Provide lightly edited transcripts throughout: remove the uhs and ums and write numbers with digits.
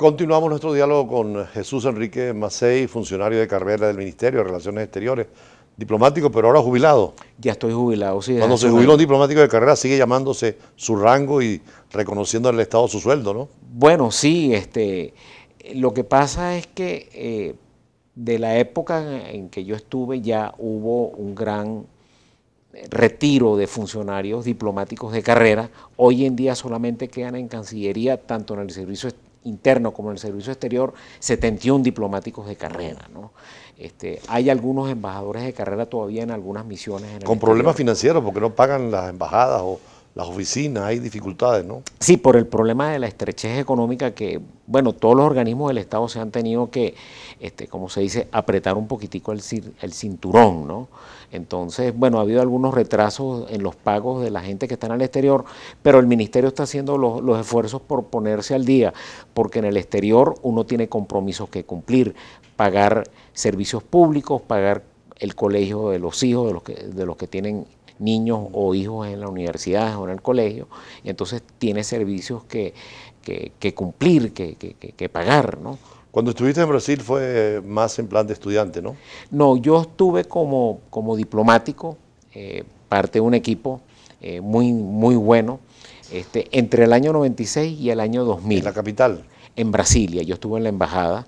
Continuamos nuestro diálogo con Jesús Enrique Macei, funcionario de carrera del Ministerio de Relaciones Exteriores, diplomático, pero ahora jubilado. Ya estoy jubilado, sí. Cuando se jubila un diplomático de carrera sigue llamándose su rango y reconociendo al Estado su sueldo, ¿no? Bueno, sí, lo que pasa es que de la época en que yo estuve ya hubo un gran retiro de funcionarios diplomáticos de carrera. Hoy en día solamente quedan en Cancillería, tanto en el servicio interno como en el servicio exterior, 71 diplomáticos de carrera, ¿no? Hay algunos embajadores de carrera todavía en algunas misiones. Con problemas financieros, porque no pagan las embajadas o las oficinas, hay dificultades, ¿no? Sí, por el problema de la estrechez económica que, bueno, todos los organismos del Estado se han tenido que, como se dice, apretar un poquitico el cinturón, ¿no? Entonces, bueno, ha habido algunos retrasos en los pagos de la gente que está en el exterior, pero el Ministerio está haciendo los esfuerzos por ponerse al día, porque en el exterior uno tiene compromisos que cumplir, pagar servicios públicos, pagar el colegio de los hijos, de los que tienen niños o hijos en la universidad o en el colegio, y entonces tiene servicios que cumplir, que pagar, ¿no? Cuando estuviste en Brasil fue más en plan de estudiante, ¿no? No, yo estuve como diplomático, parte de un equipo muy bueno, entre el año 96 y el año 2000. ¿En la capital? En Brasilia, yo estuve en la embajada,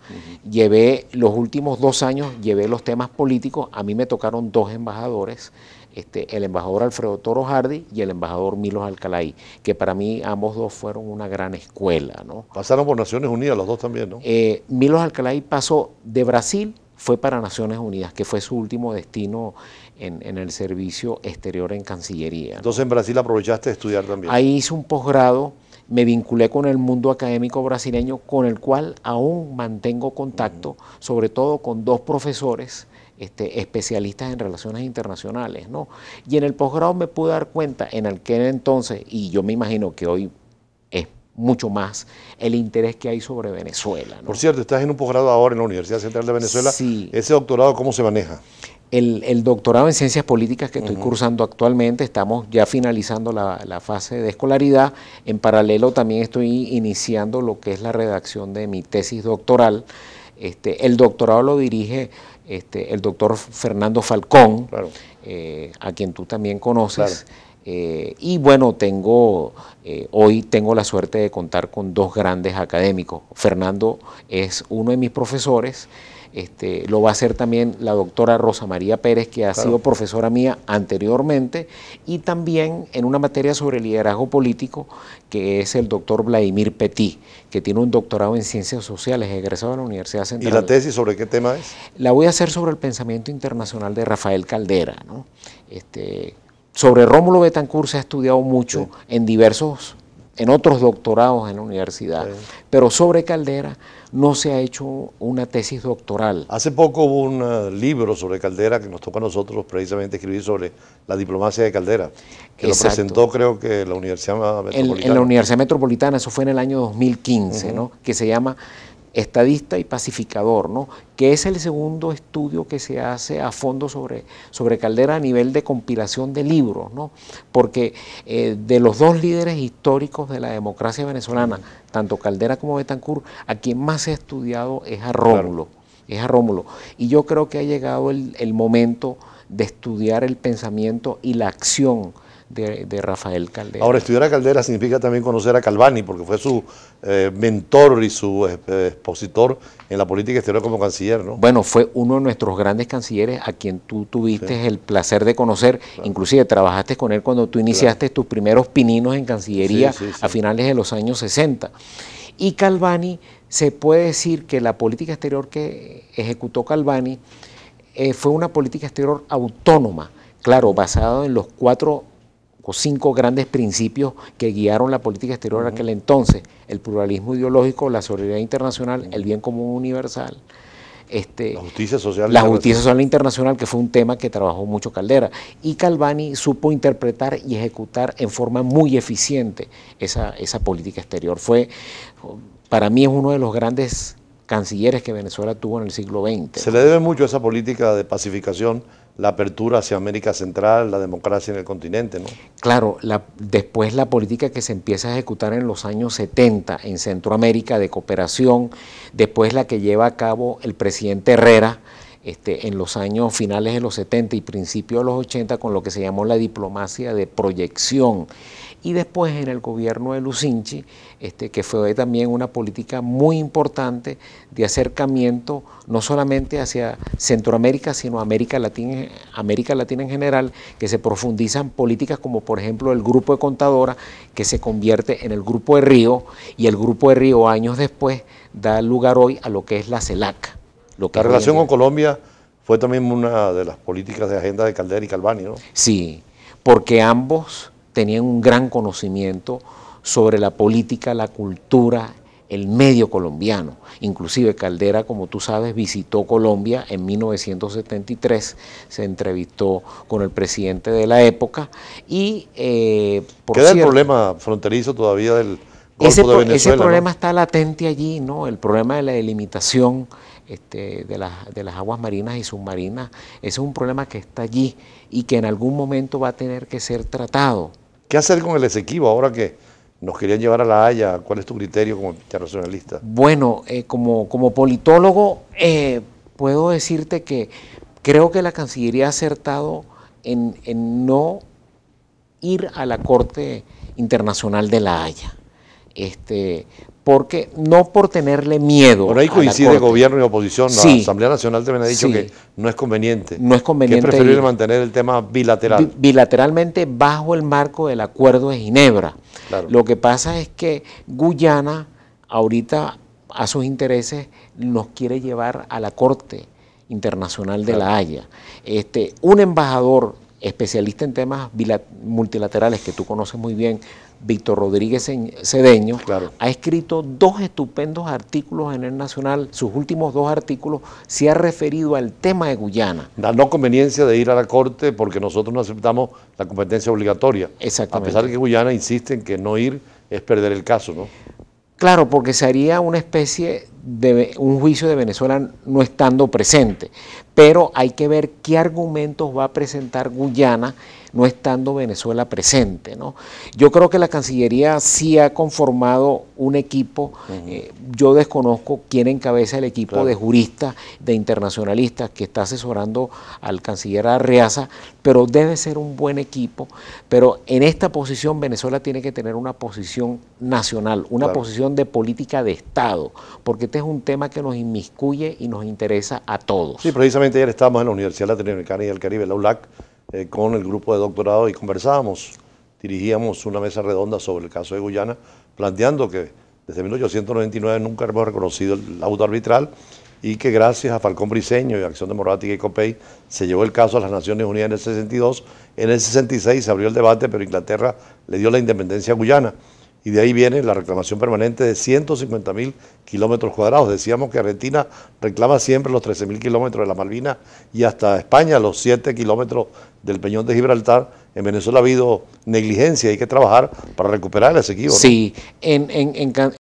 llevé los últimos 2 años, llevé los temas políticos, a mí me tocaron 2 embajadores, el embajador Alfredo Toro Hardy y el embajador Milos Alcalay, que para mí ambos dos fueron una gran escuela, ¿no? Pasaron por Naciones Unidas los dos también, ¿no? Milos Alcalay pasó de Brasil, fue para Naciones Unidas, que fue su último destino en el servicio exterior en Cancillería, ¿no? Entonces en Brasil aprovechaste de estudiar también. Ahí hice un posgrado, me vinculé con el mundo académico brasileño, con el cual aún mantengo contacto, sobre todo con 2 profesores especialistas en relaciones internacionales, ¿no? Y en el posgrado me pude dar cuenta en aquel entonces, y yo me imagino que hoy es mucho más, el interés que hay sobre Venezuela, ¿no? Por cierto, estás en un posgrado ahora en la Universidad Central de Venezuela. Sí. ¿Ese doctorado cómo se maneja? El doctorado en Ciencias Políticas que estoy cursando actualmente, estamos ya finalizando la fase de escolaridad. En paralelo también estoy iniciando lo que es la redacción de mi tesis doctoral. El doctorado lo dirige el doctor Fernando Falcón, claro, a quien tú también conoces. Claro. Y bueno, hoy tengo la suerte de contar con 2 grandes académicos. Fernando es uno de mis profesores. Lo va a hacer también la doctora Rosa María Pérez, que ha sido profesora mía anteriormente, y también en una materia sobre liderazgo político, que es el doctor Vladimir Petit, que tiene un doctorado en Ciencias Sociales, egresado de la Universidad Central. ¿Y la tesis sobre qué tema es? La voy a hacer sobre el pensamiento internacional de Rafael Caldera, ¿no? Sobre Rómulo Betancourt se ha estudiado mucho en otros doctorados en la universidad, pero sobre Caldera no se ha hecho una tesis doctoral. Hace poco hubo un libro sobre Caldera que nos toca a nosotros precisamente escribir sobre la diplomacia de Caldera, que lo presentó creo que la Universidad Metropolitana. En la Universidad Metropolitana, eso fue en el año 2015, ¿no? Que se llama Estadista y Pacificador, ¿no? Que es el segundo estudio que se hace a fondo sobre Caldera a nivel de compilación de libros, ¿no? Porque de los 2 líderes históricos de la democracia venezolana, tanto Caldera como Betancourt, a quien más se ha estudiado es a Rómulo. Claro. Es a Rómulo. Y yo creo que ha llegado el momento de estudiar el pensamiento y la acción de Rafael Caldera. Ahora, estudiar a Caldera significa también conocer a Calvani, porque fue su mentor y su expositor en la política exterior como canciller, ¿no? Bueno, fue uno de nuestros grandes cancilleres a quien tú tuviste el placer de conocer, inclusive trabajaste con él cuando tú iniciaste tus primeros pininos en Cancillería a finales de los años 60. Y Calvani, se puede decir que la política exterior que ejecutó Calvani fue una política exterior autónoma, claro, basada en los 4 o 5 grandes principios que guiaron la política exterior en aquel entonces: el pluralismo ideológico, la solidaridad internacional, el bien común universal, la justicia social. La justicia social internacional, que fue un tema que trabajó mucho Caldera. Y Calvani supo interpretar y ejecutar en forma muy eficiente esa política exterior. Para mí es uno de los grandes cancilleres que Venezuela tuvo en el siglo XX. Se le debe mucho a esa política de pacificación la apertura hacia América Central, la democracia en el continente, ¿no? Claro, después la política que se empieza a ejecutar en los años 70 en Centroamérica de cooperación, después la que lleva a cabo el presidente Herrera en los años finales de los 70 y principios de los 80 con lo que se llamó la diplomacia de proyección. Y después en el gobierno de Lucinchi, que fue también una política muy importante de acercamiento no solamente hacia Centroamérica, sino América Latina en general, que se profundizan políticas como por ejemplo el Grupo de Contadora, que se convierte en el Grupo de Río, y el Grupo de Río años después da lugar hoy a lo que es la CELAC. La relación con Colombia fue también una de las políticas de agenda de Caldera y Calvani, ¿no? Sí, porque ambos tenían un gran conocimiento sobre la política, la cultura, el medio colombiano. Inclusive Caldera, como tú sabes, visitó Colombia en 1973, se entrevistó con el presidente de la época y ¿Queda el problema fronterizo todavía del Golfo de Venezuela? Ese problema, ¿no?, está latente allí, ¿no? El problema de la delimitación de las aguas marinas y submarinas, ese es un problema que está allí y que en algún momento va a tener que ser tratado. ¿Qué hacer con el Esequibo ahora que nos querían llevar a La Haya? ¿Cuál es tu criterio como internacionalista? Bueno, como politólogo puedo decirte que creo que la Cancillería ha acertado en no ir a la Corte Internacional de La Haya. Porque no por tenerle miedo. Bueno, ahí coincide gobierno y oposición. Sí, la Asamblea Nacional también ha dicho que no es conveniente. No es conveniente. Que es preferible mantener el tema bilateral. Bilateralmente bajo el marco del Acuerdo de Ginebra. Claro. Lo que pasa es que Guyana ahorita a sus intereses nos quiere llevar a la Corte Internacional de La Haya. Un embajador especialista en temas multilaterales que tú conoces muy bien, Víctor Rodríguez Cedeño, ha escrito 2 estupendos artículos en el Nacional. Sus últimos 2 artículos se ha referido al tema de Guyana. La no conveniencia de ir a la Corte porque nosotros no aceptamos la competencia obligatoria. Exactamente. A pesar de que Guyana insiste en que no ir es perder el caso, ¿no? Claro, porque se haría una especie de un juicio de Venezuela no estando presente, pero hay que ver qué argumentos va a presentar Guyana no estando Venezuela presente, ¿no? Yo creo que la Cancillería sí ha conformado un equipo, yo desconozco quién encabeza el equipo de juristas, de internacionalistas que está asesorando al canciller Arreaza, pero debe ser un buen equipo, pero en esta posición Venezuela tiene que tener una posición nacional, una posición de política de Estado, porque este es un tema que nos inmiscuye y nos interesa a todos. Sí, precisamente ayer estábamos en la Universidad Latinoamericana y del Caribe, la ULAC, con el grupo de doctorado y conversábamos, dirigíamos una mesa redonda sobre el caso de Guyana, planteando que desde 1899 nunca hemos reconocido el auto arbitral y que gracias a Falcón Briceño y Acción Democrática y COPEI se llevó el caso a las Naciones Unidas en el 62, en el 66 se abrió el debate, pero Inglaterra le dio la independencia a Guyana. Y de ahí viene la reclamación permanente de 150.000 kilómetros cuadrados. Decíamos que Argentina reclama siempre los 13.000 kilómetros de la Malvinas y hasta España los 7 kilómetros del Peñón de Gibraltar. En Venezuela ha habido negligencia, hay que trabajar para recuperar el Esequibo, ¿no? Sí,